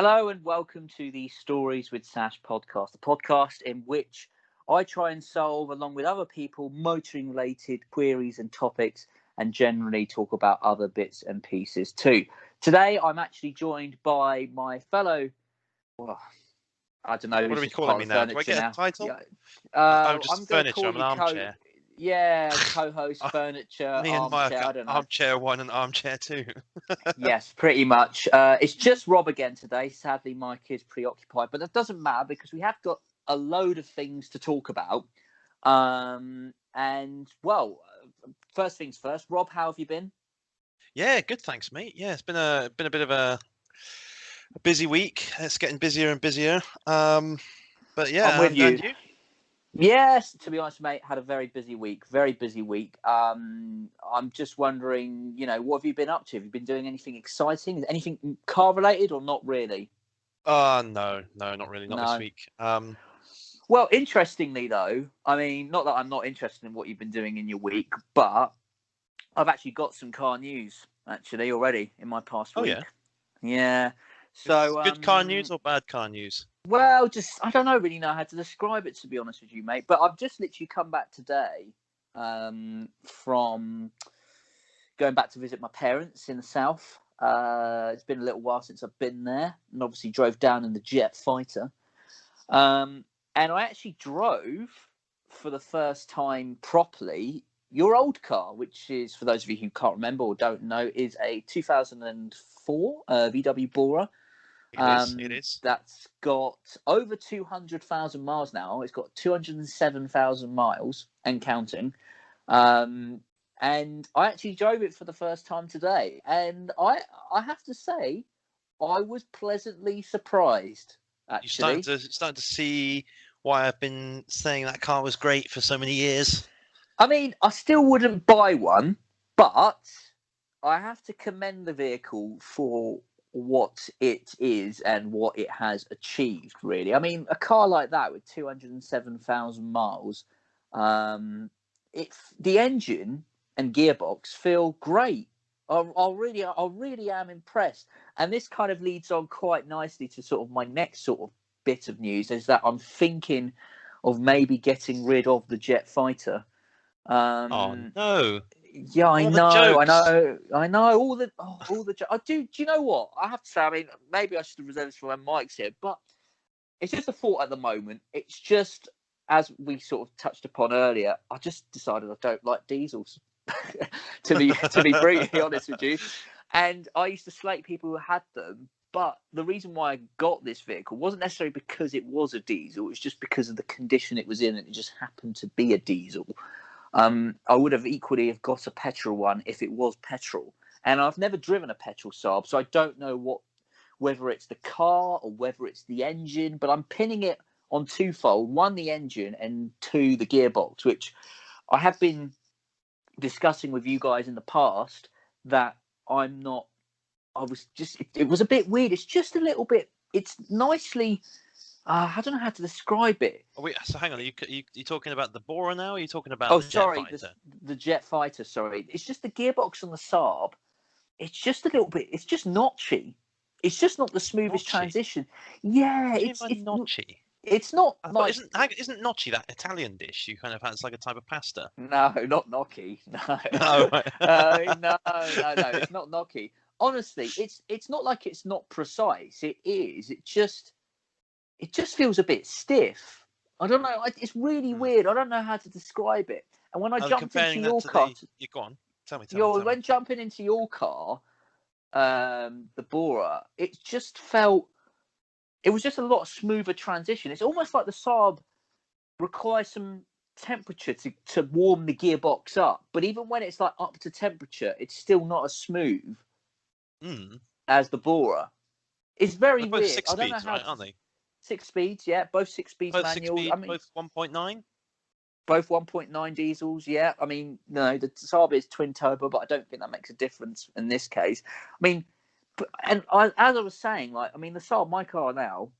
Hello and welcome to the Stories with Sash podcast, the podcast in which I try and solve, along with other people, motoring-related queries and topics, and generally talk about other bits and pieces too. Today, I'm actually joined by my fellow, well, I don't know. What are we calling me now? Do I get a title? Yeah. I'm just I'm going to furniture. call I'm an you armchair. co-host, furniture, Me and armchair. Mark, I don't know. armchair one and armchair two. Yes, pretty much. It's just Rob again today. Sadly, Mike is preoccupied, but that doesn't matter because we have got a load of things to talk about. First things first. Rob, how have you been? Yeah, good. Thanks, mate. Yeah, it's been a bit of a busy week. It's getting busier and busier. But yeah, I'm with you. and you? Yes, to be honest, mate, had a very busy week. Very busy week. I'm just wondering, what have you been up to? Have you been doing anything exciting? Anything car related or not really? No, not really. Not this week. Well, interestingly, though, I mean, not that I'm not interested in what you've been doing in your week, but I've actually got some car news, actually, already in my past week. Yeah. So, good car news or bad car news? Well, I don't really know how to describe it, to be honest with you, mate. But I've just literally come back today from going back to visit my parents in the south. It's been a little while since I've been there, and obviously drove down in the jet fighter. And I actually drove for the first time properly your old car, which is, for those of you who can't remember or don't know, is a 2004 VW Bora. It is. That's got over 200,000 miles now. It's got 207,000 miles and counting. And I actually drove it for the first time today. And I have to say, I was pleasantly surprised, actually. You're starting to see why I've been saying that car was great for so many years. I mean, I still wouldn't buy one, but I have to commend the vehicle for what it is and what it has achieved, really. I mean, a car like that with 207,000 miles, the engine and gearbox feel great. I really am impressed. And this kind of leads on quite nicely to sort of my next sort of bit of news, is that I'm thinking of maybe getting rid of the jet fighter. Oh no! Yeah, I know. All the. Do you know what? I have to say, I mean, maybe I should have reserved this for when Mike's here, but it's just a thought at the moment. It's just, as we sort of touched upon earlier, I just decided I don't like diesels, to be brutally honest with you. And I used to slate people who had them, but the reason why I got this vehicle wasn't necessarily because it was a diesel. It was just because of the condition it was in, and it just happened to be a diesel. I would have equally have got a petrol one if it was petrol. And I've never driven a petrol Saab, so I don't know whether it's the car or whether it's the engine, but I'm pinning it on twofold. One, the engine, and two, the gearbox, which I have been discussing with you guys in the past that it was a bit weird. It's just a little bit, it's nicely, I don't know how to describe it. Wait, so hang on, are you talking about the Bora now, or are you talking about jet fighter? The jet fighter, sorry. It's just the gearbox on the Saab. It's just a little bit, it's just notchy. It's just not the smoothest transition. Yeah, it's notchy. It's not like... Isn't gnocchi that Italian dish you kind of had? It's like a type of pasta. No, not gnocchi. No. No, it's not gnocchi. Honestly, it's not like it's not precise. It is. It just feels a bit stiff. I don't know. It's really weird. I don't know how to describe it. And when I jumped into your car, you go on. Tell me. When jumping into your car, the Bora, it just felt. It was just a lot smoother transition. It's almost like the Saab requires some temperature to warm the gearbox up. But even when it's like up to temperature, it's still not as smooth as the Bora. It's very weird. Six speeds, right? Aren't they? 6 speeds, yeah. Both 6 speeds manual. Both 1.9? Both 1.9 diesels, yeah. I mean, no, the Saab is twin turbo, but I don't think that makes a difference in this case. I mean, as I was saying, the Saab, my car now,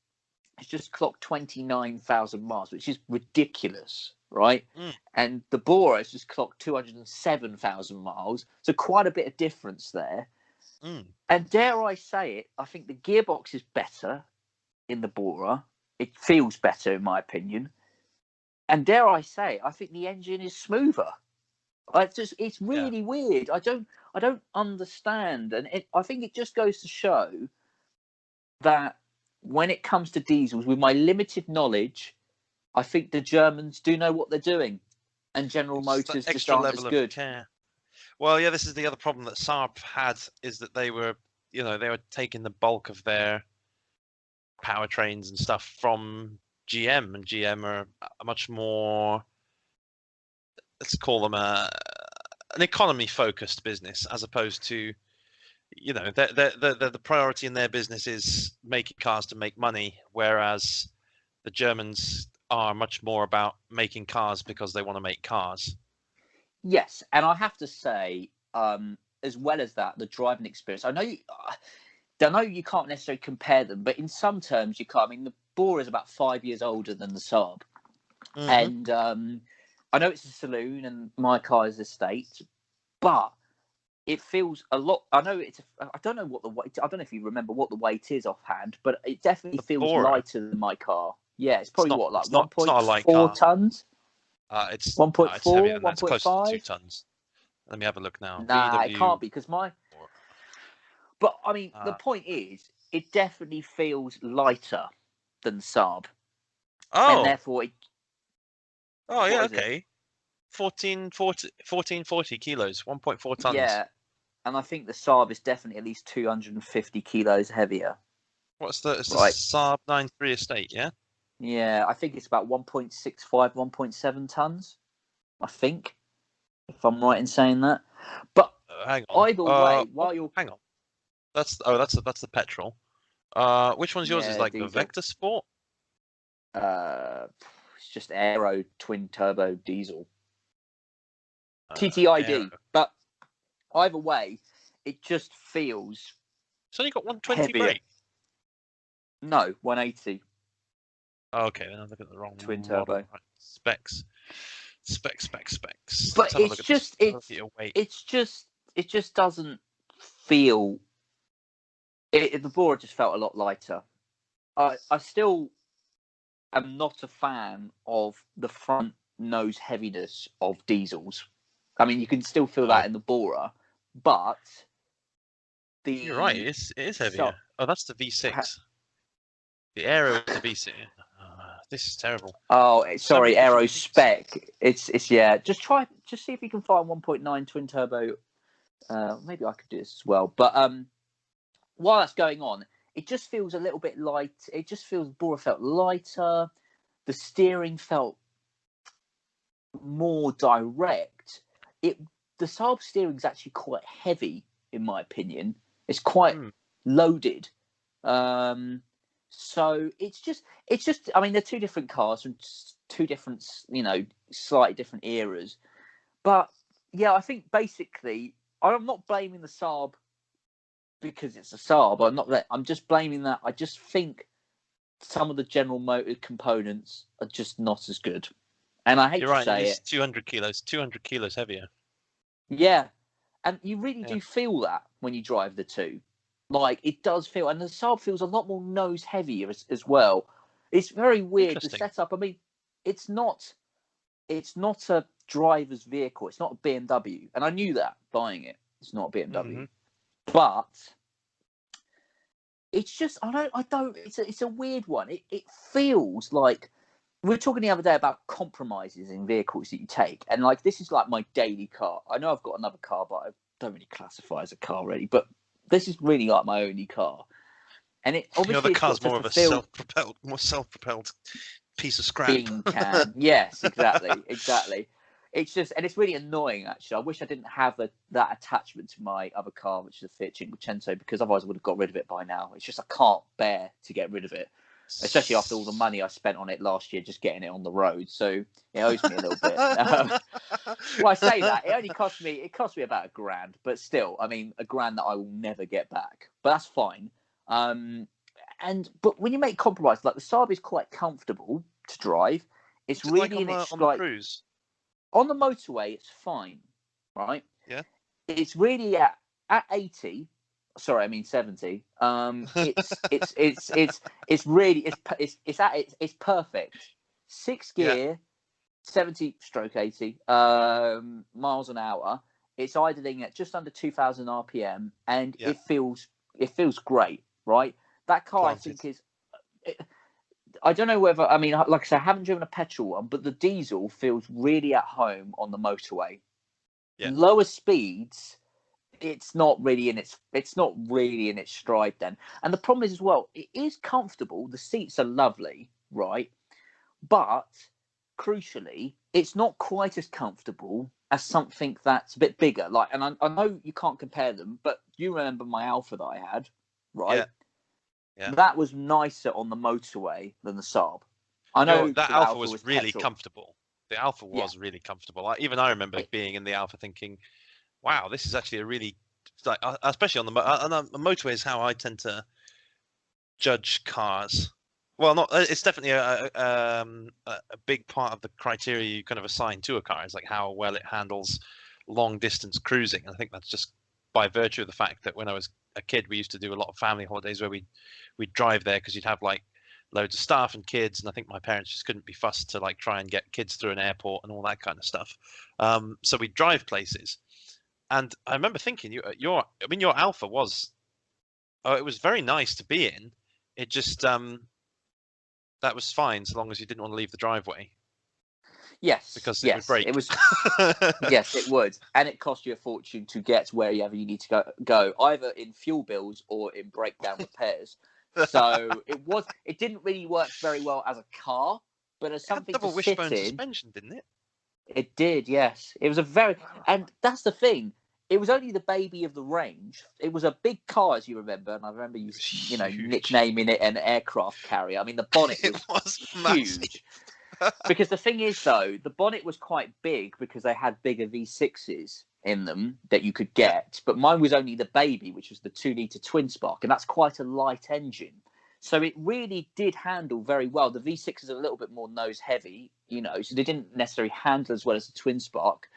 has just clocked 29,000 miles, which is ridiculous, right? And the Bora has just clocked 207,000 miles, so quite a bit of difference there. Mm. And dare I say it, I think the gearbox is better in the Bora. It feels better, in my opinion. And dare I say, I think the engine is smoother. It's really weird. I don't understand, and I think it just goes to show that when it comes to diesels, with my limited knowledge, I think the Germans do know what they're doing, and General Motors just aren't as good. Care. Well, yeah, this is the other problem that Saab had, is that they were taking the bulk of their powertrains and stuff from GM, and GM are a much more, let's call them an economy-focused business, as opposed to, the priority in their business is making cars to make money, whereas the Germans are much more about making cars because they want to make cars. Yes, and I have to say, as well as that, the driving experience. I know you can't necessarily compare them, but in some terms you can't. I mean, the Bora is about 5 years older than the Saab, and I know it's a saloon and my car is estate, but it feels a lot. I know I don't know what the weight. I don't know if you remember what the weight is offhand, but it definitely feels lighter than my car. Yeah, it's probably 1.4 tons. It's 1.4, it's heavier than that. It's close to 1.5. 2 tons. Let me have a look now. Nah, it can't be because But I mean, the point is, it definitely feels lighter than Saab, and therefore it. Oh yeah, okay. 1440 kilos, 1.4 tons. Yeah, and I think the Saab is definitely at least 250 kilos heavier. It's the Saab 9.3 estate, yeah? Yeah, I think it's about 1.65, 1.7 tons. I think, if I'm right in saying that. But hang on. Either way, while you're hang on, that's the petrol. Which one's yours? Is like diesel. the Vector Sport? It's just Aero twin turbo diesel. TTID, Aero. but either way, it just feels. It's only got 120 brake. No, 180. Oh, okay, then I'm looking at the wrong twin model. turbo. Right. Specs. But it just doesn't feel. The Bora just felt a lot lighter. I still am not a fan of the front nose heaviness of diesels. I mean, you can still feel that in the Bora, but you're right. It is heavier. That's the V6. The Aero is the V6. This is terrible. Oh, sorry, Aero spec. It's yeah. Just see if you can find 1.9 twin turbo. Maybe I could do this as well. But while that's going on, it just feels a little bit light. It just feels Bora felt lighter. The steering felt more direct. The Saab steering is actually quite heavy, in my opinion. It's quite loaded. So it's just. I mean, they're two different cars from two different, slightly different eras. But yeah, I think basically, I'm not blaming the Saab because it's a Saab. I'm just blaming that. I just think some of the General Motors components are just not as good. And I hate to say it. 200 kilos heavier. Yeah, and you really do feel that when you drive the two. Like, it does feel, and the Saab feels a lot more nose heavier as well. It's very weird, the setup. I mean, it's not a driver's vehicle. It's not a BMW, and I knew that buying it. It's not a BMW, but it's just I don't. It's a weird one. It feels like we were talking the other day about compromises in vehicles that you take, and like this is like my daily car. I know I've got another car, but I don't really classify as a car really. But this is really like my only car, and it obviously the car's more of a self-propelled piece of scrap. Bean can. Yes, exactly. It's just, and it's really annoying actually. I wish I didn't have that attachment to my other car, which is a Fiat Cinquecento, because otherwise I would have got rid of it by now. It's just I can't bear to get rid of it, especially after all the money I spent on it last year just getting it on the road. So it owes me a little bit. Well, I say that it cost me about £1,000, but still, I mean, £1,000 that I will never get back. But that's fine. But when you make compromise, like the Saab is quite comfortable to drive. It's really on the cruise. On the motorway, it's fine, right? Yeah. It's really at 80. Sorry, I mean 70. It's really it's perfect. 6 gear, 70/80 miles an hour. It's idling at just under 2,000 RPM, and Yeah. it feels great, right? That car, Planted. I think, is. I don't know whether, I mean, like I said, I haven't driven a petrol one, but the diesel feels really at home on the motorway. Yeah. Lower speeds, it's not really in its stride then. And the problem is as well, it is comfortable. The seats are lovely, right? But crucially, it's not quite as comfortable as something that's a bit bigger. Like, and I know you can't compare them, but you remember my Alpha that I had, right? Yeah. Yeah. That was nicer on the motorway than the Saab. I know That the Alpha was really petrol. comfortable. The Alpha was really comfortable. I remember being in the Alpha thinking, wow, this is actually a really, like, especially on the motorway is how I tend to judge cars. Well, not it's definitely a big part of the criteria you kind of assign to a car is like how well it handles long distance cruising. I think that's just by virtue of the fact that when I was a kid, we used to do a lot of family holidays where we'd drive there because you'd have like loads of staff and kids, and I think my parents just couldn't be fussed to like try and get kids through an airport and all that kind of stuff. So we'd drive places, and I remember thinking, your Alpha was, it was very nice to be in. It just that was fine so long as you didn't want to leave the driveway. Yes, Because it would yes, break. it was. Yes, it would, and it cost you a fortune to get wherever you need to go, either in fuel bills or in breakdown repairs. So it didn't really work very well as a car, but as It had something to double sit wishbone in, suspension, didn't it? it did. Yes, it was and that's the thing. It was only the baby of the range. It was a big car, as you remember, and I remember you Huge. nicknaming it an aircraft carrier. I mean, the bonnet was huge. Because the thing is, though, the bonnet was quite big because they had bigger V6s in them that you could get. But mine was only the baby, which was the 2-litre twin spark, and that's quite a light engine. So it really did handle very well. The V6 is a little bit more nose heavy, so they didn't necessarily handle as well as the twin spark.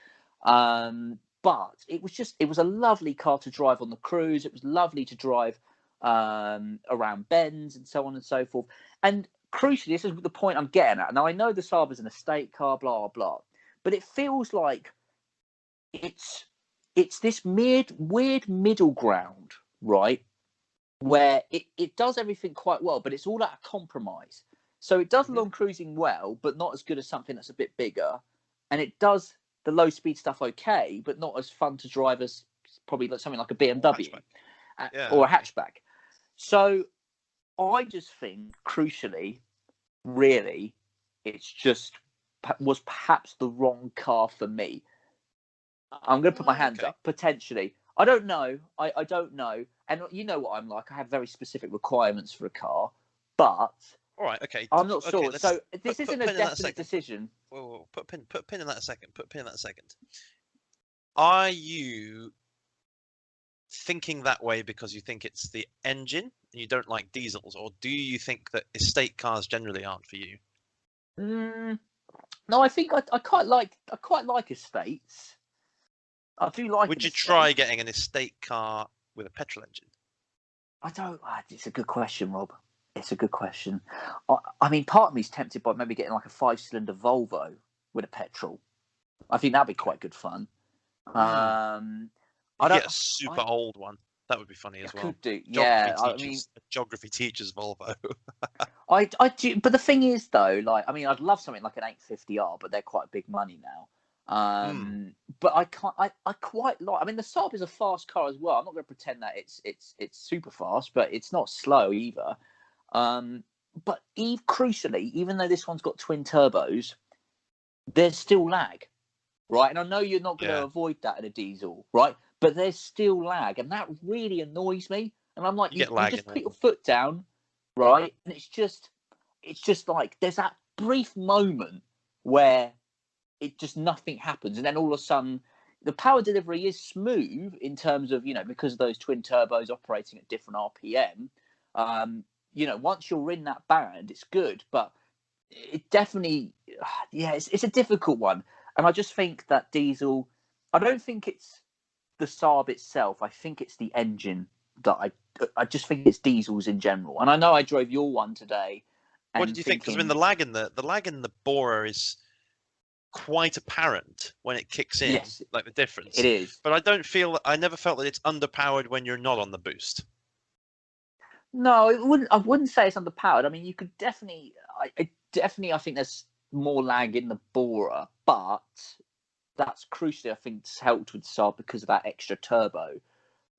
But it was a lovely car to drive on the cruise. It was lovely to drive around bends and so on and so forth. And crucially, this is the point I'm getting at. Now, I know the Saab is an estate car, blah, blah, but it feels like it's this weird middle ground, right, where it does everything quite well, but it's all at a compromise. So it does long cruising well, but not as good as something that's a bit bigger. And it does the low speed stuff okay, but not as fun to drive as probably something like a BMW or a hatchback. So I just think, crucially, really, was perhaps the wrong car for me. I'm going to put my hands up, potentially. I don't know. I don't know. And you know what I'm like. I have very specific requirements for a car, but all right, okay. I'm not sure. So this isn't a definite decision. Whoa, put a pin in that a second. Put a pin in that a second. Are you thinking that way because you think it's the engine and you don't like diesels, or do you think that estate cars generally aren't for you? No, I think I quite like estates. I do like. Would you try getting an estate car with a petrol engine? I don't. It's a good question, Rob. It's a good question. I mean, part of me is tempted by maybe getting like a 5-cylinder Volvo with a petrol. I think that'd be quite good fun. I get a super old one. That would be funny as well. Could do. A geography teacher's Volvo. I do, but the thing is, though, like, I mean, I'd love something like an 850R, but they're quite big money now. But I quite like. I mean, the Saab is a fast car as well. I'm not going to pretend that it's super fast, but it's not slow either. But crucially, even though this one's got twin turbos, there's still lag, right? And I know you're not going to avoid that in a diesel, right? But there's still lag, and that really annoys me. And I'm like, you just put your foot down, right? And it's just like there's that brief moment where it just nothing happens, and then all of a sudden the power delivery is smooth in terms of, because of those twin turbos operating at different RPM. Once you're in that band, it's good, but it definitely, it's a difficult one. And I just think that diesel, I don't think it's the Saab itself. I think it's the engine that I just think it's diesels in general. And I know I drove your one today. And what did you think? Because I mean, the lag in the Bora is quite apparent when it kicks in, yes, like the difference. it is. But I never felt that it's underpowered when you're not on the boost. No, I wouldn't say it's underpowered. I mean, you could definitely, I think there's more lag in the Bora, but that's crucially, I think, helped with Saab because of that extra turbo.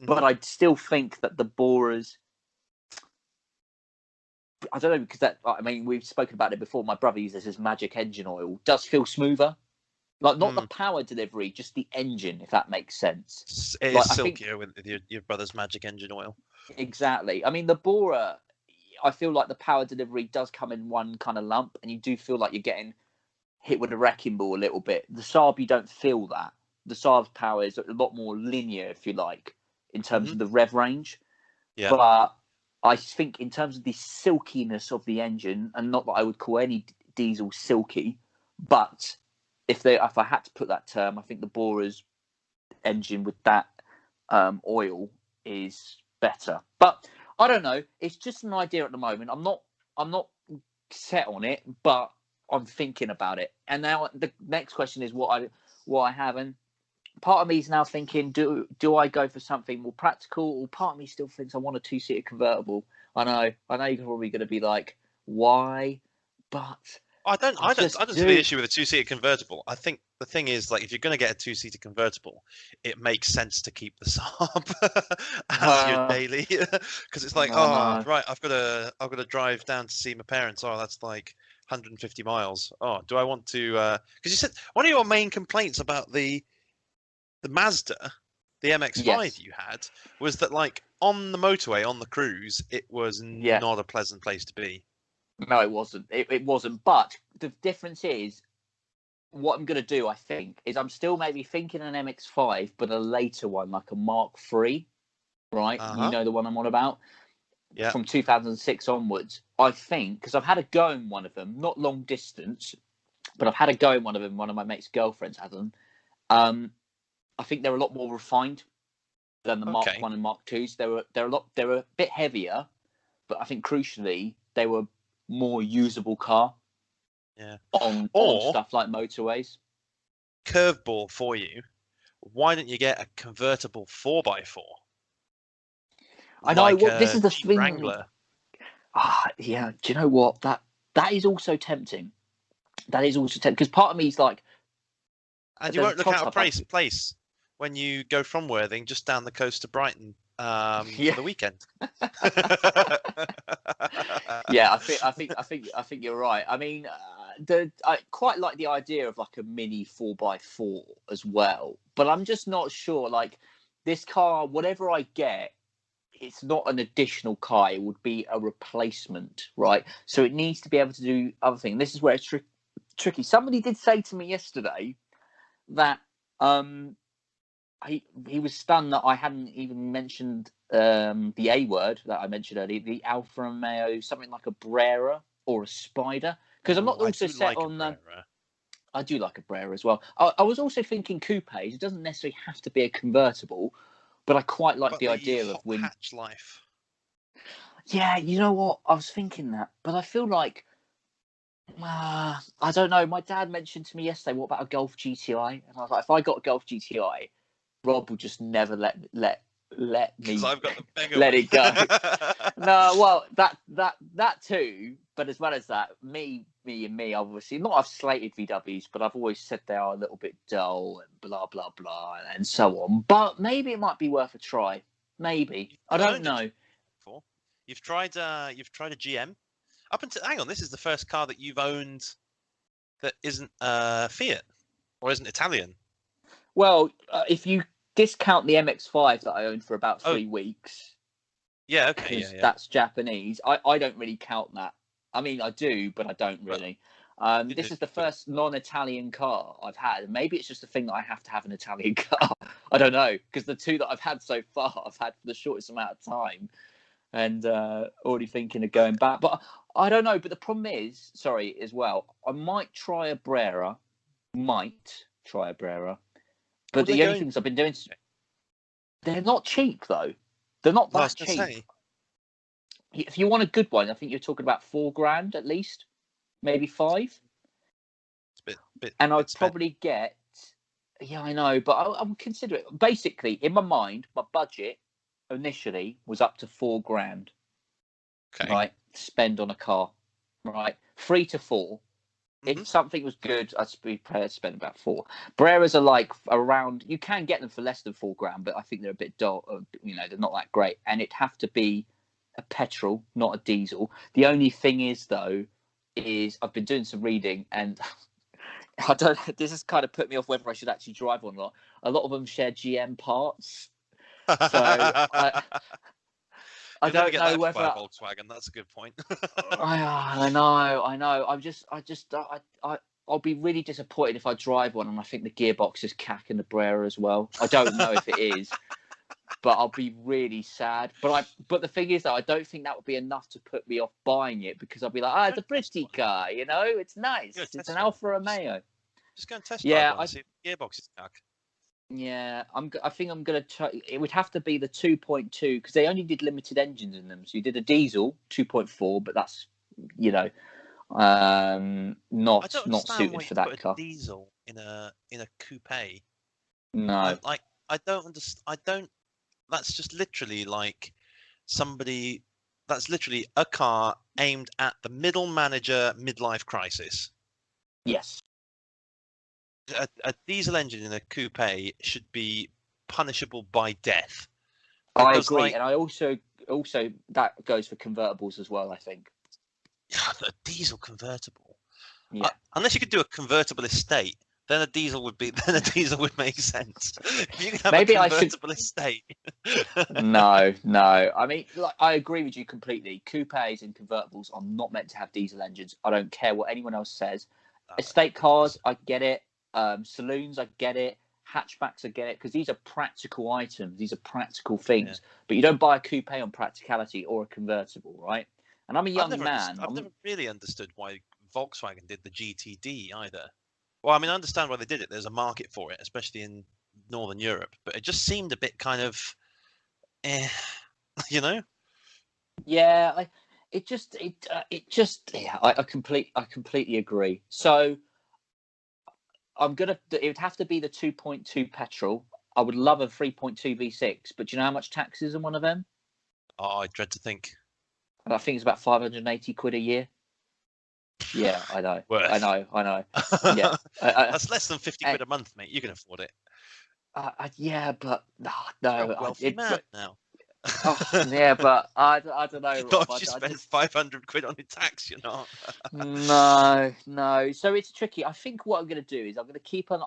Mm-hmm. But I still think that the Boras, I don't know, because I mean, we've spoken about it before. My brother uses his magic engine oil. Does feel smoother. Like, not the power delivery, just the engine, if that makes sense. It is silkier with your brother's magic engine oil. Exactly. I mean, the Bora, I feel like the power delivery does come in one kind of lump, and you do feel like you're getting hit with a wrecking ball a little bit. The Saab, you don't feel that. The Saab's power is a lot more linear, if you like, in terms of the rev range. Yeah. But I think in terms of the silkiness of the engine, and not that I would call any diesel silky, but if I had to put that term, I think the Bora's engine with that oil is better. But I don't know. It's just an idea at the moment. I'm not set on it, but I'm thinking about it. And now the next question is what I have. And part of me is now thinking, do I go for something more practical? Or part of me still thinks I want a 2-seater convertible. I know you're probably going to be like, why? But I don't see the issue with a 2-seater convertible. I think the thing is, like, if you're going to get a 2-seater convertible, it makes sense to keep the Saab as your daily, because it's like, right, I've got to drive down to see my parents. Oh, that's like 150 miles. Oh, do I want to? Because you said one of your main complaints about the Mazda, the MX-5 you had, was that, like, on the motorway, on the cruise, it was not a pleasant place to be. No, it wasn't. It wasn't. But the difference is, what I'm going to do, I think, is I'm still maybe thinking an MX-5, but a later one, like a Mark III, right? You know the one I'm on about? Yeah. From 2006 onwards. I think, because I've had a go in one of them, not long distance, but I've had a go in one of them. One of my mate's girlfriends had them. I think they're a lot more refined than the Mark I and Mark IIs. They were a bit heavier, but I think crucially, they were more usable car on stuff like motorways. Curveball for you. Why don't you get a convertible 4x4? I know. This is the thing. Wrangler. Yeah. Do you know what? That is also tempting. That is also tempting, because part of me is like, and you won't look out of place when you go from Worthing just down the coast to Brighton for the weekend. Yeah, I think you're right. I mean, I quite like the idea of like a mini 4x4 as well, but I'm just not sure. Like, this car, whatever I get, it's not an additional car. It would be a replacement, right? So it needs to be able to do other things. This is where it's tricky. Somebody did say to me yesterday that he was stunned that I hadn't even mentioned the A word that I mentioned earlier, the Alfa Romeo, something like a Brera or a Spider. Because I'm not also set on. I do like a Brera as well. I was also thinking coupes. It doesn't necessarily have to be a convertible, but I quite like the idea of hatch life. Yeah, you know what? I was thinking that, but I feel like I don't know. My dad mentioned to me yesterday, what about a Golf GTI? And I was like, if I got a Golf GTI, Rob will just never let me I've got the bigger let it go. No, well, that too. But as well as that, me, obviously not. I've slated VWs, but I've always said they are a little bit dull and blah blah blah and so on. But maybe it might be worth a try. Maybe I don't know. You've tried a GM. Up until hang on, this is the first car that you've owned that isn't Fiat or isn't Italian. Well, if you discount the MX-5 that I owned for about 3 weeks. Yeah, okay. Yeah. That's Japanese. I don't really count that. I mean, I do, but I don't really. This is the first non-Italian car I've had. Maybe it's just a thing that I have to have an Italian car. I don't know, because the two that I've had so far, I've had for the shortest amount of time, and already thinking of going back. But I don't know. But the problem is, as well, I might try a Brera. But the only things I've been doing, they're not cheap though. They're not Well, I was that gonna cheap. say, If you want a good one, I think you're talking about $4,000 at least, maybe 5. it's a bit. And I'd spent. probably get. Yeah, I know, but I would consider it. Basically, in my mind, my budget initially was up to $4,000. Okay. Right, to spend on a car. Right, 3 to 4. Mhm. If something was good, I'd be prepared to spend about 4. Breras are like around. You can get them for less than $4,000, but I think they're a bit dull. They're not that great, and it'd have to be a petrol, not a diesel. The only thing is, though, is I've been doing some reading, and I don't. This has kind of put me off whether I should actually drive one or not. A lot of them share GM parts, so I You'll never don't get know that by a whether. Volkswagen. That's a good point. I know. I'll be really disappointed if I drive one and I think the gearbox is cack in the Brera as well. I don't know if it is, but I'll be really sad. But the thing is, though, I don't think that would be enough to put me off buying it, because I'll be like, it's a pretty car, it's nice. It's an Alfa Romeo. Just go and test drive Yeah, one and see if the gearbox is cack. Yeah, I think I'm gonna try. It would have to be the 2.2, because they only did limited engines in them. So you did a diesel 2.4, but that's not I don't understand suited why you for put that a car. diesel in a coupe. No. I don't understand. I don't. That's just literally like somebody. That's literally a car aimed at the middle manager midlife crisis. Yes. A diesel engine in a coupe should be punishable by death. I Because, agree, and I also that goes for convertibles as well, I think. a diesel convertible. Yeah. Unless you could do a convertible estate, then a diesel would make sense. If you could have Maybe a I should. convertible estate. No. I mean, I agree with you completely. Coupes and convertibles are not meant to have diesel engines. I don't care what anyone else says. Estate cars, I get it. Saloons, I get it. Hatchbacks, I get it, because these are practical items. These are practical things. Yeah. But you don't buy a coupe on practicality or a convertible, right? And I'm a young man. I've never really understood why Volkswagen did the GTD either. Well, I mean, I understand why they did it. There's a market for it, especially in Northern Europe. But it just seemed a bit kind of, Yeah, I completely agree. So it would have to be the 2.2 petrol. I would love a 3.2 V6, but do you know how much tax is in one of them? Oh, I dread to think. I think it's about 580 quid a year. Yeah, I know. I know. Yeah, that's less than 50 quid a month, mate. You can afford it. Yeah, but no. You're a wealthy man now. Yeah, but I don't know, Rob. Not if you spend 500 quid on your tax, you're not. No. So it's tricky. I think what I'm going to do is I'm going to keep on.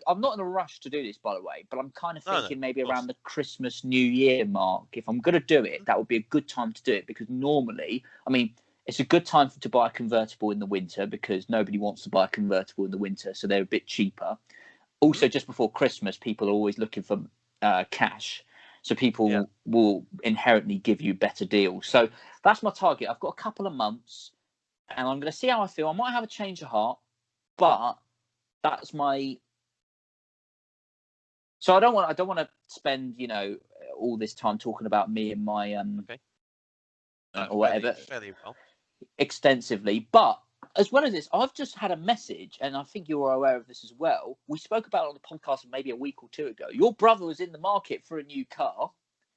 I'm not in a rush to do this, by the way, but I'm kind of thinking maybe around the Christmas, New Year mark. If I'm going to do it, that would be a good time to do it, because normally, I mean, it's a good time to buy a convertible in the winter, because nobody wants to buy a convertible in the winter, so they're a bit cheaper. Also, just before Christmas, people are always looking for cash. So people will inherently give you better deals. So that's my target. I've got a couple of months, and I'm going to see how I feel. I might have a change of heart, but that's my. So I don't want to spend all this time talking about me and my or whatever fairly well extensively. But as well as this, I've just had a message, and I think you're aware of this as well. We spoke about it on the podcast maybe a week or two ago. Your brother was in the market for a new car,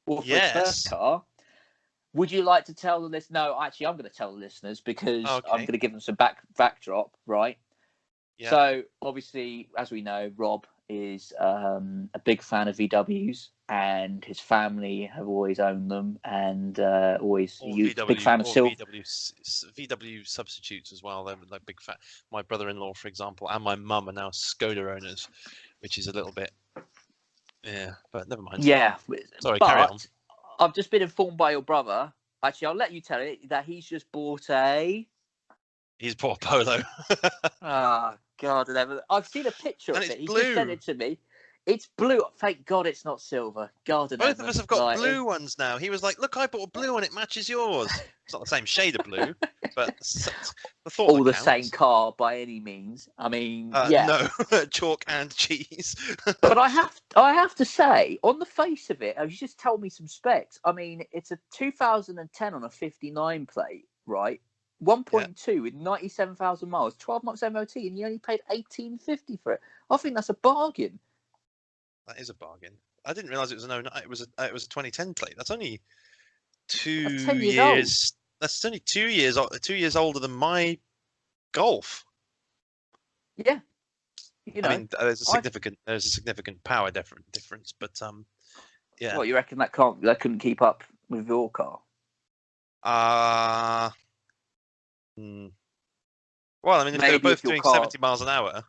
or for his first car. Would you like to tell the listeners? No, actually, I'm going to tell the listeners, because I'm going to give them some backdrop, right? Yeah. So, obviously, as we know, Rob is a big fan of VWs, and his family have always owned them, and always big fan of VW substitutes as well. They're like big fan. My brother-in-law, for example, and my mum are now Skoda owners, which is a little bit, but never mind. Yeah, sorry, carry on. I've just been informed by your brother. Actually, I'll let you tell it, that he's just bought a. He's bought a Polo. Oh God! I've seen a picture of it. He just sent it to me. It's blue. Thank God it's not silver. God in Both heaven. of us have got Like, blue ones now. He was like, "Look, I bought a blue one. It matches yours." It's not the same shade of blue, but the thought all that the same counts. car by any means. I mean, yeah. No, chalk and cheese. But I have to say, on the face of it, you just told me some specs. I mean, it's a 2010 on a 59 plate, right? Yeah, 1.2 with 97,000 miles, 12 months MOT, and you only paid 1850 for it. I think that's a bargain. that is a bargain. I didn't realize it was an 09. It was a 2010 plate. That's only That's 2 10 years old. years. That's only 2 years. 2 years older than my Golf. Yeah, I mean, I there's a significant power difference, but yeah. what you reckon that couldn't keep up with your car? Uh hmm. Well, I mean, if they were Maybe both if your doing car, 70 miles an hour,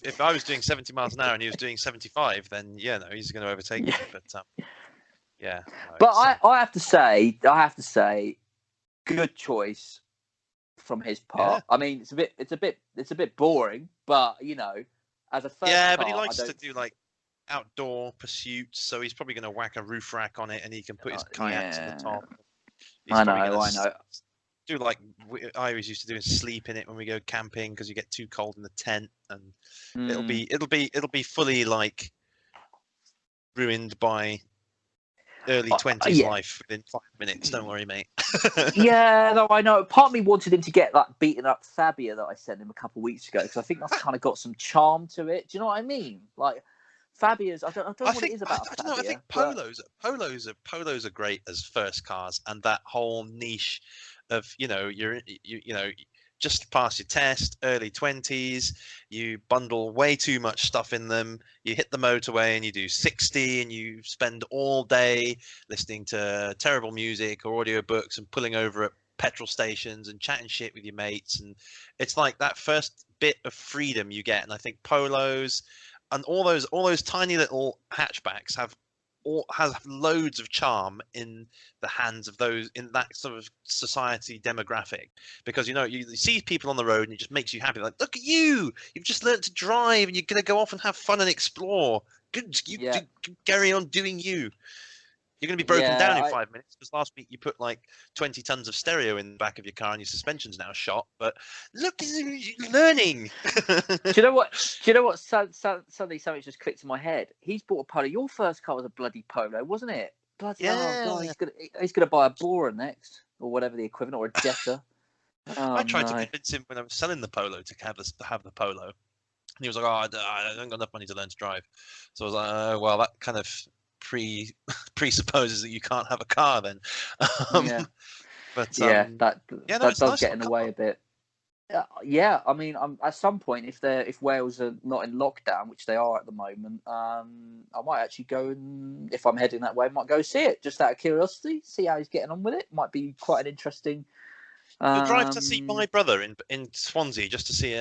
if I was doing 70 miles an hour and he was doing 75, then yeah, no, he's going to overtake me. yeah. But yeah, no, But it's I have to say, good choice from his yeah, part. I mean, it's a bit boring, but as a first yeah, but he car, I likes to don't. do like outdoor pursuits, so he's probably going to whack a roof rack on it, and he can put his kayaks on the Yeah, top. He's I probably going know. to do like I always used to do and sleep in it when we go camping because you get too cold in the tent, and Mm. it'll be fully like ruined by early 20s Yeah, life within 5 minutes. Don't worry, mate. yeah. No, I know. Part of me wanted him to get that beaten up Fabia that I sent him a couple of weeks ago because I think that's kind of got some charm to it. Do you know what I mean? Like Fabia's, I don't know what it is about I don't know. I think Fabia, but polos are great as first cars, and that whole niche of you know just pass your test, early 20s, you bundle way too much stuff in them, you hit the motorway and you do 60, and you spend all day listening to terrible music or audiobooks and pulling over at petrol stations and chatting shit with your mates, and it's like that first bit of freedom you get. And I think polos and all those tiny little hatchbacks have loads of charm in the hands of those in that sort of society demographic, because you see people on the road and it just makes you happy, like, look at you, you've just learned to drive and you're going to go off and have fun and explore. Good, yeah, carry on doing you. You're going to be broken yeah. down in 5 minutes because last week you put like 20 tons of stereo in the back of your car and your suspension's now shot. But look, you're learning. Do you know what? Suddenly something just clicked in my head. He's bought a Polo. Your first car was a bloody Polo, wasn't it? Bloody oh god, Yeah. he's gonna buy a Bora next or whatever the equivalent, or a Jetta. I Oh tried to no. convince him when I was selling the Polo to have the Polo. And he was like, "Oh, I don't got enough money to learn to drive." So I was like, "Well, that kind of presupposes that you can't have a car then." Um, Yeah, but yeah. yeah, no, That it's a does nice get little in the way car. a bit. Yeah, I mean, at some point, if Wales are not in lockdown, which they are at the moment, I might actually go, and if I'm heading that way, I might go see it just out of curiosity, see how he's getting on with it. Might be quite an interesting. You'll drive to see Um, my brother in Swansea just to see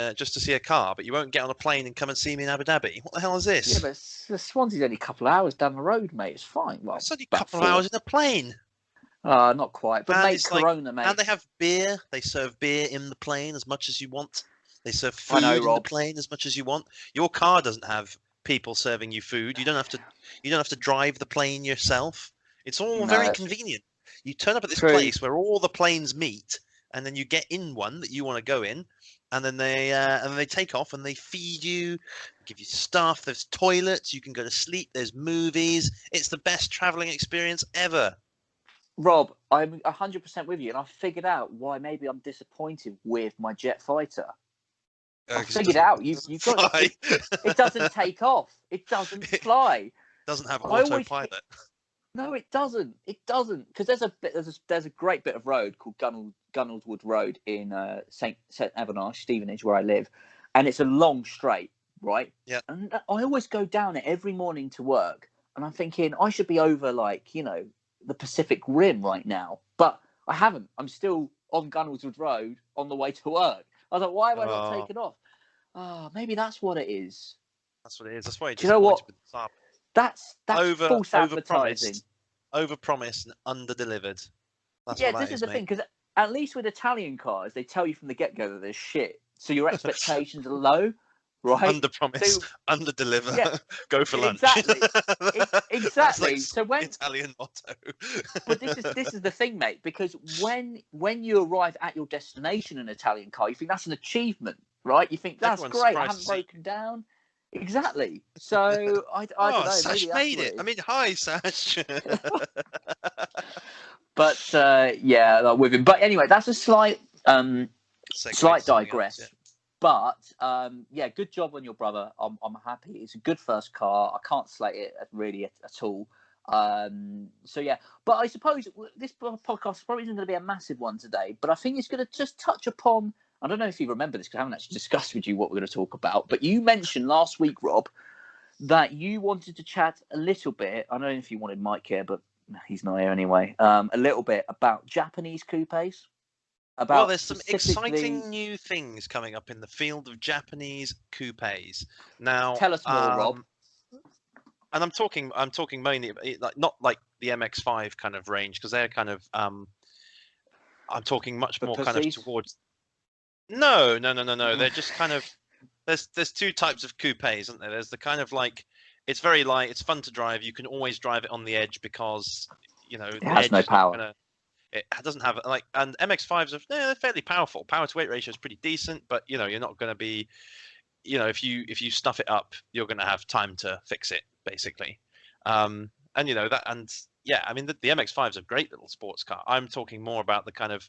a car, but you won't get on a plane and come and see me in Abu Dhabi. What the hell is yeah, this? but Swansea's only a couple of hours down the road, mate. It's fine. Well, It's only a about couple of four. hours in a plane. Not quite, but And mate, it's like, Corona, and mate. they have beer. They serve beer in the plane as much as you want. They serve I know, food in the Rob. plane as much as you want. Your car doesn't have people serving you food. You don't have to drive the plane yourself. It's all No, very that's convenient. You turn up at this true. place where all the planes meet, and then you get in one that you want to go in, and then they take off and they feed you, give you stuff. There's toilets. You can go to sleep. There's movies. It's the best traveling experience ever. Rob, I'm 100% with you, and I figured out why maybe I'm disappointed with my jet fighter. I 'Cause it figured it out. doesn't You got fly. it doesn't take off. It doesn't It fly. doesn't have I always autopilot. no, it doesn't. It doesn't because there's a great bit of road called Gunnelswood Road in Saint Evanash, Stevenage, where I live, and it's a long straight, right? Yeah. And I always go down it every morning to work, and I'm thinking I should be over like the Pacific Rim right now, but I haven't. I'm still on Gunnelswood Road on the way to work. I was like, why have I not Oh, taken off? Maybe that's what it is. that's what it is. That's why you're Do you know what? disappointed with the Saab. That's false advertising. Over promised and under delivered. That's Yeah, what that this is is, the thing mate. because at least with Italian cars, they tell you from the get go that they're shit, so your expectations are low. right? Under promise, So under deliver, yeah, go for lunch. exactly, That's like exactly. So when Italian motto. But this is the thing, mate. Because when you arrive at your destination in an Italian car, you think that's an achievement, right? You think that's Everyone's great. I surprised to haven't see. broken down. Exactly. So I don't Oh, know. Sash Maybe that's made what it. it I is. mean, hi, Sash. But yeah, like with him. But anyway, that's a Segue to slight something else. Yeah. digress. But yeah, good job on your brother. I'm happy. It's a good first car. I can't slate it really at all. So yeah, but I suppose this podcast probably isn't going to be a massive one today. But I think it's going to just touch upon. I don't know if you remember this because I haven't actually discussed with you what we're going to talk about. But you mentioned last week, Rob, that you wanted to chat a little bit. I don't know if you wanted Mike here, but he's not here anyway. A little bit about Japanese coupes. Well, About there's some specifically. exciting new things coming up in the field of Japanese coupes. Now, Tell us more, Rob. and I'm talking mainly like not like the MX-5 kind of range because they're kind of I'm talking much For more kind of pussies. towards. No. They're just kind of there's two types of coupes, isn't there? There's the kind of like it's very light, it's fun to drive. You can always drive it on the edge because It the has edge no is not power. gonna. It doesn't have like and MX-5s are they're fairly powerful. Power to weight ratio is pretty decent, but you're not going to be if you stuff it up, you're going to have time to fix it basically. And that and yeah, I mean the MX-5 is a great little sports car. I'm talking more about the kind of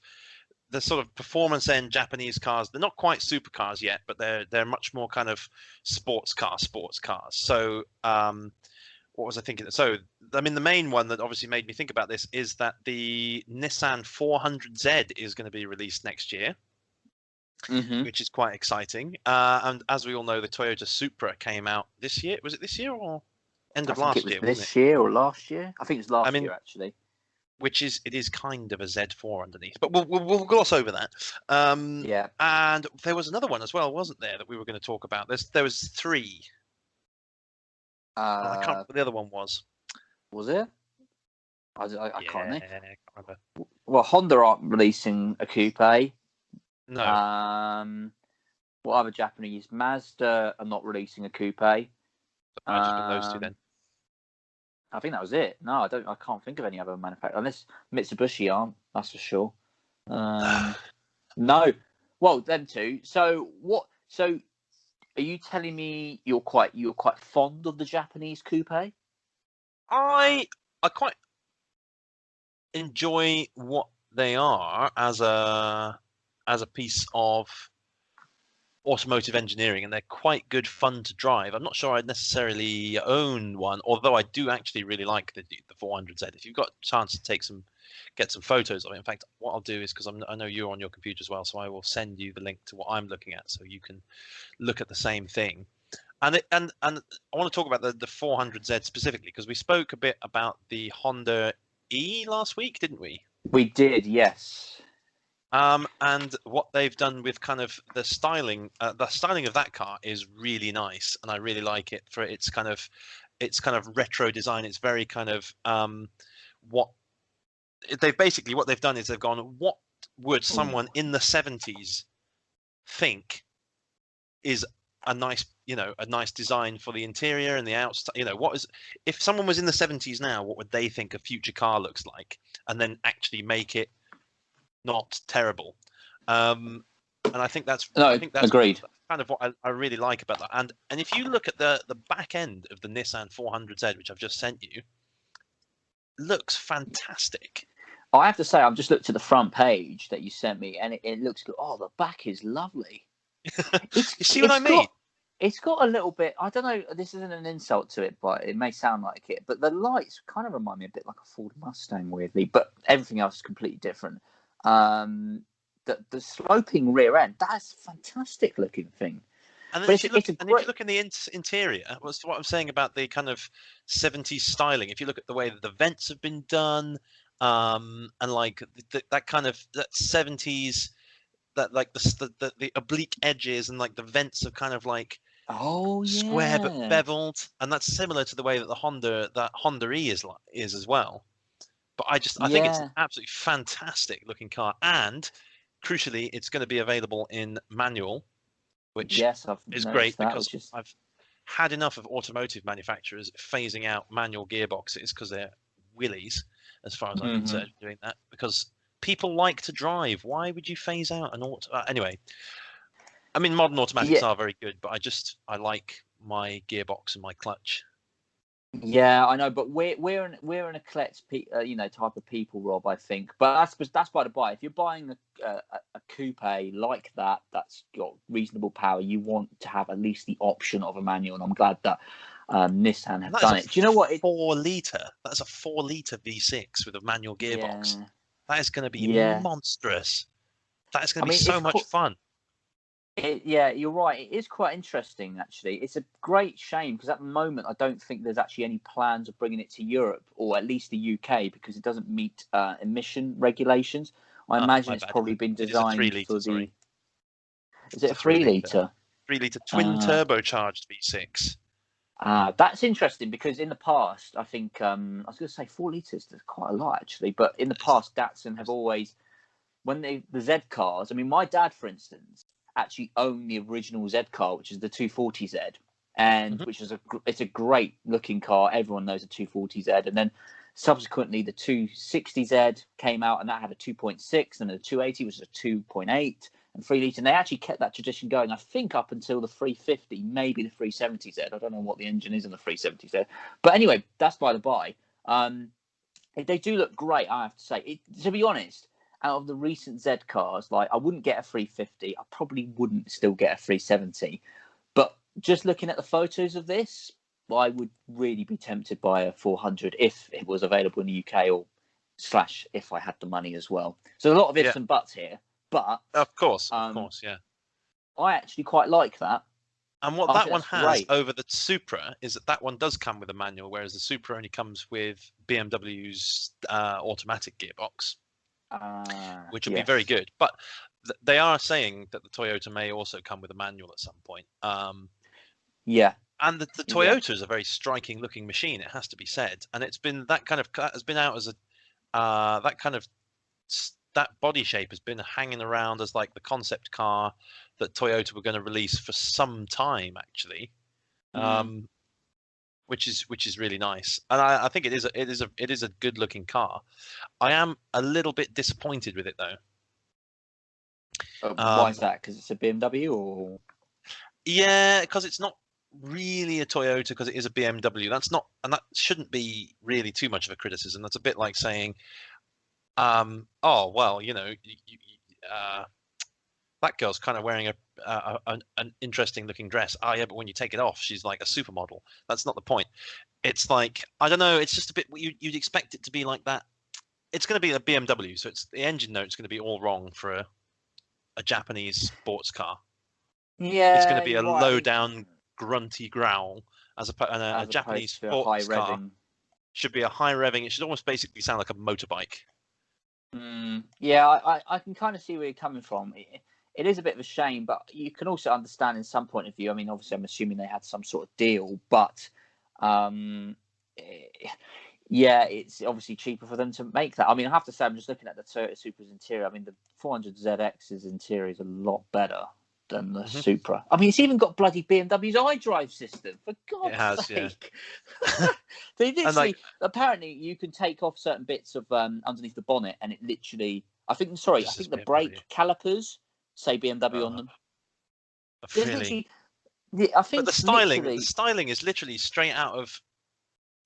the sort of performance end Japanese cars. They're not quite supercars yet, but they're much more kind of sports cars. So what was I thinking? So I mean the main one that obviously made me think about this is that the Nissan 400Z is going to be released next year. Mm-hmm. Which is quite exciting. And as we all know, the Toyota Supra came out this year. Was it this year or end I of think it last was year, wasn't it? this year or last year. I think it was I last mean, year, actually. it is kind of a Z4 underneath, but we'll gloss over that. Yeah. And there was another one as well, wasn't there, that we were going to talk about? There was three. I can't remember what the other one was. Was it? I Yeah, can't think. I can't remember. Well, Honda aren't releasing a coupe. No. What other Japanese? Mazda are not releasing a coupe. Might have just been those two then. I think that was it. No, I can't think of any other manufacturer unless Mitsubishi aren't. That's for sure. No. Well, them two. So what? So are you telling me you're quite fond of the Japanese coupe? I quite enjoy what they are as a piece of automotive engineering, and they're quite good fun to drive. I'm not sure I'd necessarily own one, although I do actually really like the 400Z. If you've got a chance to get some photos of it. In fact, what I'll do is because I know you're on your computer as well, so I will send you the link to what I'm looking at, so you can look at the same thing. And I want to talk about the 400Z specifically because we spoke a bit about the Honda E last week, didn't we? We did, yes. And what they've done with kind of the styling of that car is really nice, and I really like it for its kind of retro design. It's very kind of what they've done is they've gone, what would someone in the 70s think is a nice design for the interior and the outside. If someone was in the 70s now, what would they think a future car looks like, and then actually make it not terrible. And I think that's agreed. kind of what I really like about that. And if you look at the back end of the Nissan 400Z, which I've just sent you, looks fantastic. I have to say, I've just looked at the front page that you sent me, and it looks good. Oh, the back is lovely. You see what I mean? It's got a little bit. I don't know. This isn't an insult to it, but it may sound like it. But the lights kind of remind me a bit like a Ford Mustang, weirdly. But everything else is completely different. The sloping rear end, that's a fantastic looking thing. And then if you look in the interior, what's what I'm saying about the kind of 70s styling. If you look at the way that the vents have been done, and like that kind of that 70s, that like the oblique edges and like the vents are kind of like square but beveled, and that's similar to the way that the Honda E is as well. But I think it's an absolutely fantastic looking car, and crucially, it's going to be available in manual which Yes, I've is noticed great that, because which is I've had enough of automotive manufacturers phasing out manual gearboxes because they're willies, as far as I'm Mhm. concerned, doing that because people like to drive. Why would you phase out an auto? Anyway, I mean, modern automatics Yeah, are very good, but I like my gearbox and my clutch. yeah, I know, but we're an eclectic, type of people, Rob. I think, but that's by the by. If you're buying a coupe like that, that's got reasonable power, you want to have at least the option of a manual, and I'm glad that Nissan And have that is done a it. Do you know what? 4 litre. That's a 4 litre V6 with a manual gearbox. Yeah, That is going to be yeah. monstrous. That is going I to be mean, so much fun. Yeah, you're right. It is quite interesting, actually. It's a great shame because at the moment, I don't think there's actually any plans of bringing it to Europe or at least the UK because it doesn't meet emission regulations. I Oh, imagine my it's bad. probably been It is a three designed litre. for Sorry, the. Is it it's a a 3 litre. 3 litre? 3 litre twin Uh, turbocharged V6. that's interesting because in the past, I think I was going to say 4 litres. There's quite a lot actually, but in the past, Datsun have always when the Z cars. I mean, my dad, for instance, actually owned the original Z car, which is the 240Z, and Mhm. which is it's a great looking car. Everyone knows the 240Z, and then subsequently the 260Z came out, and that had a 2.6, and the 280 was a 2.8 and 3 litre. And they actually kept that tradition going, I think, up until the 350, maybe the 370Z. I don't know what the engine is in the 370Z, but anyway, that's by the by. They do look great, I have to say. To be honest, out of the recent Z cars, like I wouldn't get a 350. I probably wouldn't still get a 370. But just looking at the photos of this, I would really be tempted by a 400 if it was available in the UK or slash if I had the money as well. So a lot of ifs Yeah, and buts here, but of um, course, yeah. I actually quite like that. And what I that think one that's has great. over the Supra is that one does come with a manual, whereas the Supra only comes with BMW's automatic gearbox, which would be very Yes. good. But they are saying that the Toyota may also come with a manual at some point. Yeah. And the Yeah. Toyota is a very striking looking machine, it has to be said. And it's been that has been out as a that kind of that body shape has been hanging around as like the concept car that Toyota were going to release for some time actually, Mm. which is really nice. And I think it is a good looking car. I am a little bit disappointed with it though. Why is Um, that? Because it's a BMW or? yeah, because it's not really a Toyota because it is a BMW. That's not, and that shouldn't be really too much of a criticism. That's a bit like saying, oh well, that girl's kind of wearing an interesting looking dress. Oh yeah, but when you take it off, she's like a supermodel. That's not the point. It's like I don't know. It's just a bit. You'd expect it to be like that. It's going to be a BMW, so it's the engine note's going to be all wrong for a Japanese sports car. It's going to Yeah, be you're a right. I low mean, down, grunty growl, and a as Japanese opposed to a high sports car revving. should be a high revving. It should almost basically sound like a motorbike. Yeah, I can kind of see where you're coming from. It is a bit of a shame, but you can also understand in some point of view. I mean, obviously, I'm assuming they had some sort of deal, but um, eh, yeah, it's obviously cheaper for them to make that. I mean, I have to say, I'm just looking at the Toyota Supra's interior. I mean, the 400ZX's interior is a lot better than the Hmm. Supra. I mean, it's even got bloody BMW's iDrive system, for It God's has, yeah. sake. They And like, literally, apparently, you can take off certain bits of underneath the bonnet, and it literally, I think just as the BMW. brake calipers say BMW on Uh, them. There's really. literally, I But think the literally, styling is literally straight out of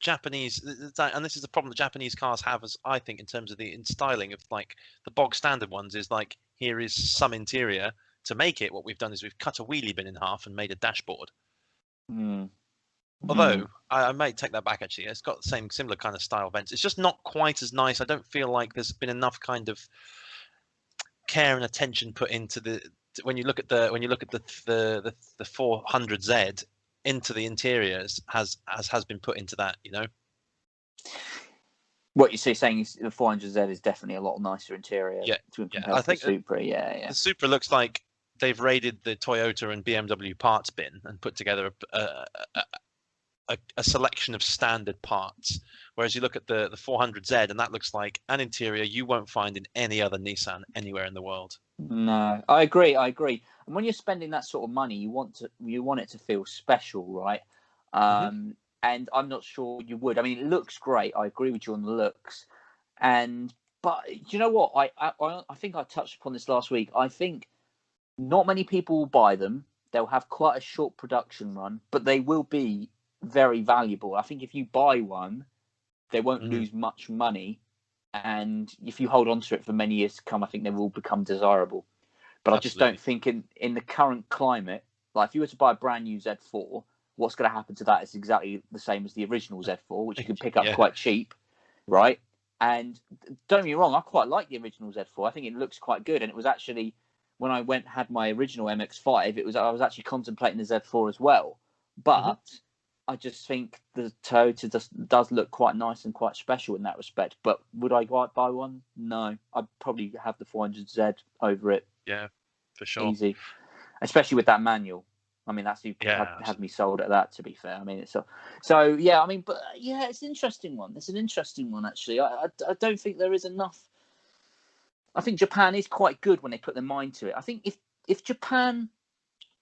Japanese, and this is the problem that Japanese cars have, as I think, in terms of the in styling of like the bog standard ones is like here is some interior to make it. What we've done is we've cut a wheelie bin in half and made a dashboard. mm, mm, Although I might take that back actually, it's got the same similar kind of style vents. It's just not quite as nice. I don't feel like there's been enough kind of care and attention put into the when you look at the 400Z into the interiors has been put into that, you know. what you see saying is the 400Z is definitely a lot nicer interior Yeah, to yeah. compared I to the think Supra. Yeah, yeah. the Supra looks like they've raided the Toyota and BMW parts bin and put together a selection of standard parts. Whereas you look at the 400Z, and that looks like an interior you won't find in any other Nissan anywhere in the world. No, I agree. And when you're spending that sort of money, you want it to feel special, right? And I'm not sure you would. I mean, it looks great. I agree with you on the looks. But you know what? I think I touched upon this last week. I think not many people will buy them. They'll have quite a short production run, but they will be very valuable. I think if you buy one, they won't lose much money. And if you hold on to it for many years to come, I think they will become desirable. But I just don't think in the current climate, like if you were to buy a brand new Z4, what's going to happen to that is exactly the same as the original Z4, which you can pick up quite cheap, right? And don't get me wrong, I quite like the original Z4. I think it looks quite good. And it was actually, when I had my original MX-5, I was actually contemplating the Z4 as well. But I just think the Toyota does look quite nice and quite special in that respect. But would I buy one? No. I'd probably have the 400Z over it. Yeah, for sure. Easy. Especially with that manual. I mean, that's who had me sold at that, to be fair. I mean, it's so yeah, I mean, but yeah, it's an interesting one. It's an interesting one, actually. I don't think there is enough. I think Japan is quite good when they put their mind to it. I think if Japan,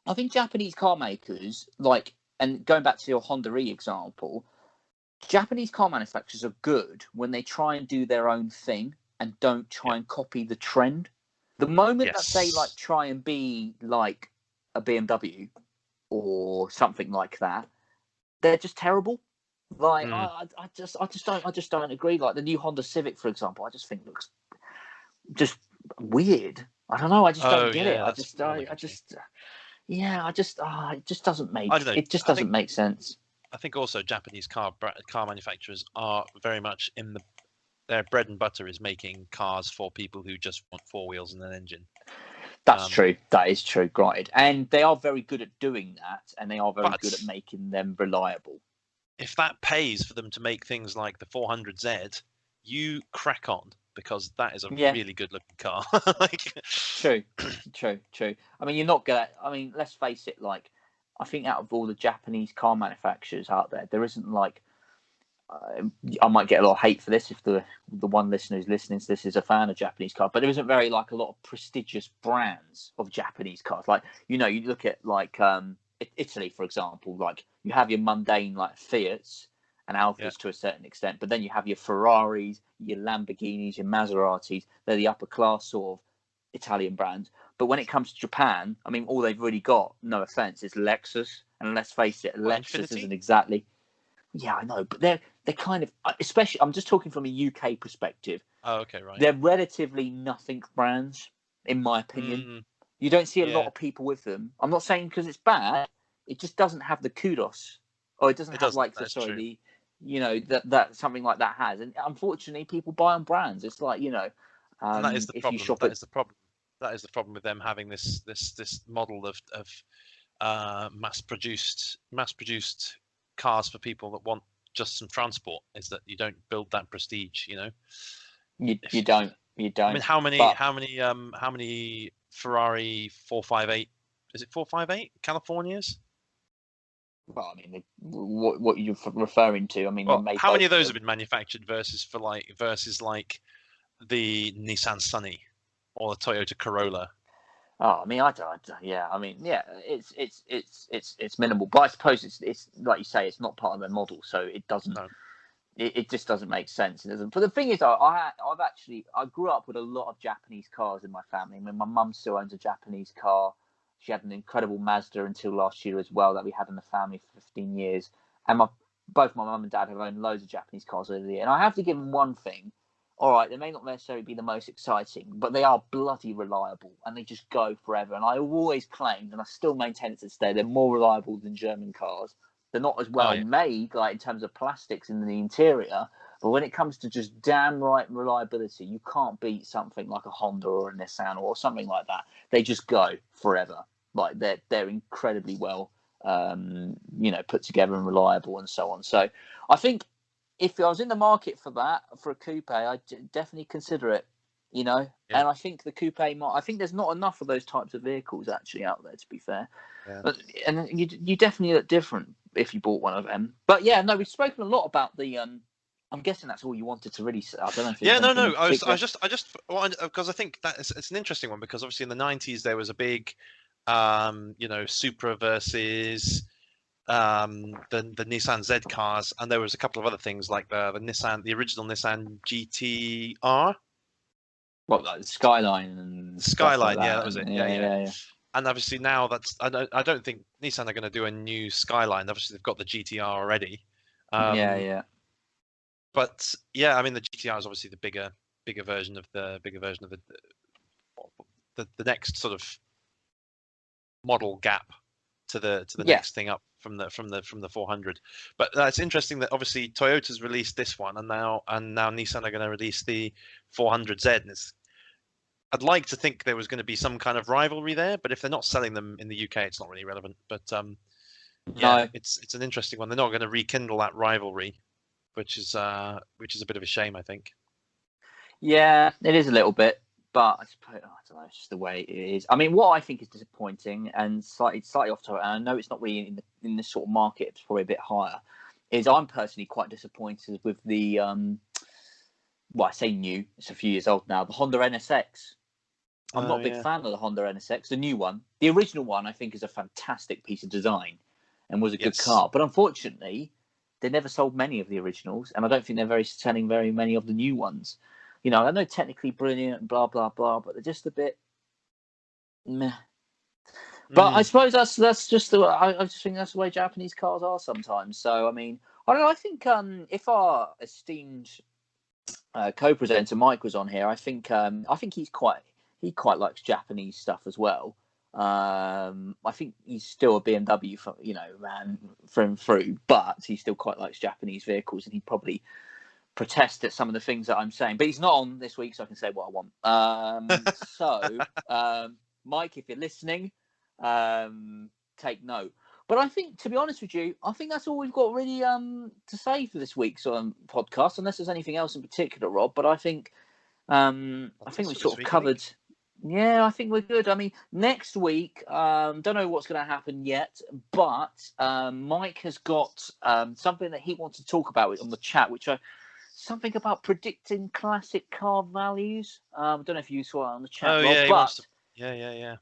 I think Japanese car makers, like, and going back to your Honda E example, Japanese car manufacturers are good when they try and do their own thing and don't try and copy the trend. The moment that they like try and be like a BMW or something like that, they're just terrible. Like I just don't agree. Like the new Honda Civic, for example, I just think looks just weird. I don't know. I just don't get it. It just doesn't make. It just doesn't make sense. I think also Japanese car manufacturers are very much their bread and butter is making cars for people who just want four wheels and an engine. That's true. That is true, granted. And they are very good at doing that, and they are very good at making them reliable. If that pays for them to make things like the 400Z, you crack on, because that is a really good looking car. True. I mean, you're not gonna. I mean, let's face it. Like, I think out of all the Japanese car manufacturers out there isn't like. I might get a lot of hate for this if the one listener who's listening to this is a fan of Japanese cars, but there isn't very like a lot of prestigious brands of Japanese cars. Like, you know, you look at like Italy, for example, like you have your mundane like Fiats and Alphas to a certain extent, but then you have your Ferraris, your Lamborghinis, your Maseratis. They're the upper class sort of Italian brands. But when it comes to Japan, I mean, all they've really got, no offense, is Lexus. And let's face it, Lexus isn't exactly. Yeah, I know, but they're kind of, especially, I'm just talking from a UK perspective. Oh, okay, right. They're relatively nothing brands, in my opinion. You don't see a lot of people with them. I'm not saying because it's bad. It just doesn't have the kudos, or it doesn't have like that something like that has. And unfortunately, people buy on brands. It's like, you know, and that is the problem. That is the problem. That is the problem with them having this model of mass-produced cars for people that want just some transport, is that you don't build that prestige, you know. You don't. I mean, how many Ferrari 458, is it 458 Californias? Well, I mean, what you're referring to, I mean, how many of those have been manufactured versus like the Nissan Sunny or the Toyota Corolla? Oh, I mean, it's minimal, but I suppose it's like you say, it's not part of their model, so it doesn't. No. It just doesn't make sense. It doesn't. But the thing is, I grew up with a lot of Japanese cars in my family. I mean, my mum still owns a Japanese car. She had an incredible Mazda until last year as well that we had in the family for 15 years. And both my mum and dad have owned loads of Japanese cars over the year. And I have to give them one thing. All right, they may not necessarily be the most exciting, but they are bloody reliable and they just go forever. And I always claimed, and I still maintain it to this day, they're more reliable than German cars. They're not as well made, like in terms of plastics in the interior, but when it comes to just damn right reliability, you can't beat something like a Honda or a Nissan or something like that. They just go forever. Like they're incredibly well, put together and reliable and so on. So I think if I was in the market for that, for a coupe, I'd definitely consider it, you know. Yeah. And I think the coupe, I think there's not enough of those types of vehicles actually out there, to be fair. Yeah. And you definitely look different. if you bought one of them. But yeah, no, we've spoken a lot about the. I'm guessing that's all you wanted to really say. I don't know if Yeah, there's no. anything in particular. I just because I think that it's an interesting one because obviously in the 90s there was a big, Supra versus the Nissan Z cars, and there was a couple of other things like the original Nissan GTR. What, like the Skyline and stuff like Skyline, that. yeah, that was it. Yeah, yeah. Yeah. And obviously now I don't think Nissan are going to do a new Skyline. Obviously they've got the GTR already. Yeah. But yeah, I mean the GTR is obviously the bigger version of the next sort of model gap to the next thing up from the 400. But it's interesting that obviously Toyota's released this one, and now Nissan are going to release the 400Z. And I'd like to think there was going to be some kind of rivalry there, but if they're not selling them in the UK, it's not really relevant. But No. it's an interesting one. They're not going to rekindle that rivalry, which is a bit of a shame, I think. Yeah, it is a little bit, but I suppose I don't know. It's just the way it is. I mean, what I think is disappointing and slightly off topic, and I know it's not really in this sort of market. It's probably a bit higher. Is I'm personally quite disappointed with the well, I say new. It's a few years old now. The Honda NSX. I'm not a big fan of the Honda NSX, the new one. The original one, I think, is a fantastic piece of design and was a good car. But unfortunately, they never sold many of the originals, and I don't think they're selling very many of the new ones. You know, I know technically brilliant and blah, blah, blah, but they're just a bit meh. But I suppose that's just the. I just think that's the way Japanese cars are sometimes. So, I mean, I don't know. I think if our esteemed co-presenter Mike was on here, I think he quite likes Japanese stuff as well. I think he's still a BMW man through and through, but he still quite likes Japanese vehicles, and he'd probably protest at some of the things that I'm saying. But he's not on this week, so I can say what I want. Mike, if you're listening, take note. But I think, to be honest with you, I think that's all we've got really to say for this week's podcast, unless there's anything else in particular, Rob. But I think we sort of covered. Yeah, I think we're good. I mean, next week, don't know what's going to happen yet, but Mike has got something that he wants to talk about on the chat, something about predicting classic car values. I don't know if you saw it on the chat, Rob, yeah, yeah.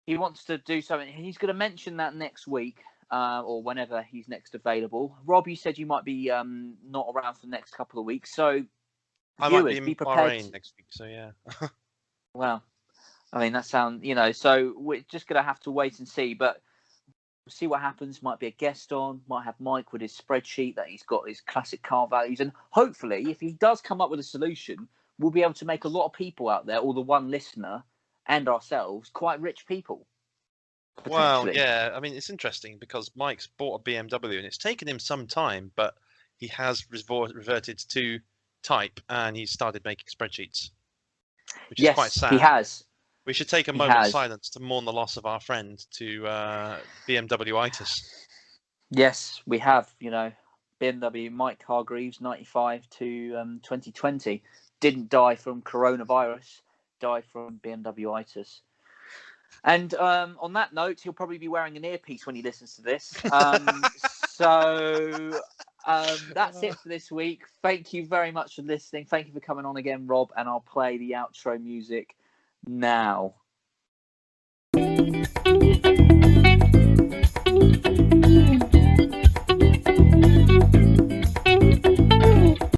He wants to do something. He's going to mention that next week or whenever he's next available. Rob, you said you might be not around for the next couple of weeks, so I might be in Bahrain next week. So yeah. Well, I mean that sounds, so we're just going to have to wait and see. But we'll see what happens. Might be a guest on. Might have Mike with his spreadsheet that he's got his classic car values, and hopefully, if he does come up with a solution, we'll be able to make a lot of people out there, or the one listener and ourselves, quite rich people. Well, yeah. I mean, it's interesting because Mike's bought a BMW, and it's taken him some time, but he has reverted to type, and he's started making spreadsheets, which is quite sad. He has. We should take a moment of silence to mourn the loss of our friend to BMW-itis. Yes, we have. BMW Mike Hargreaves, 95 to 2020, didn't die from coronavirus, died from BMW-itis. And on that note, he'll probably be wearing an earpiece when he listens to this. So that's it for this week. Thank you very much for listening. Thank you for coming on again, Rob. And I'll play the outro music now.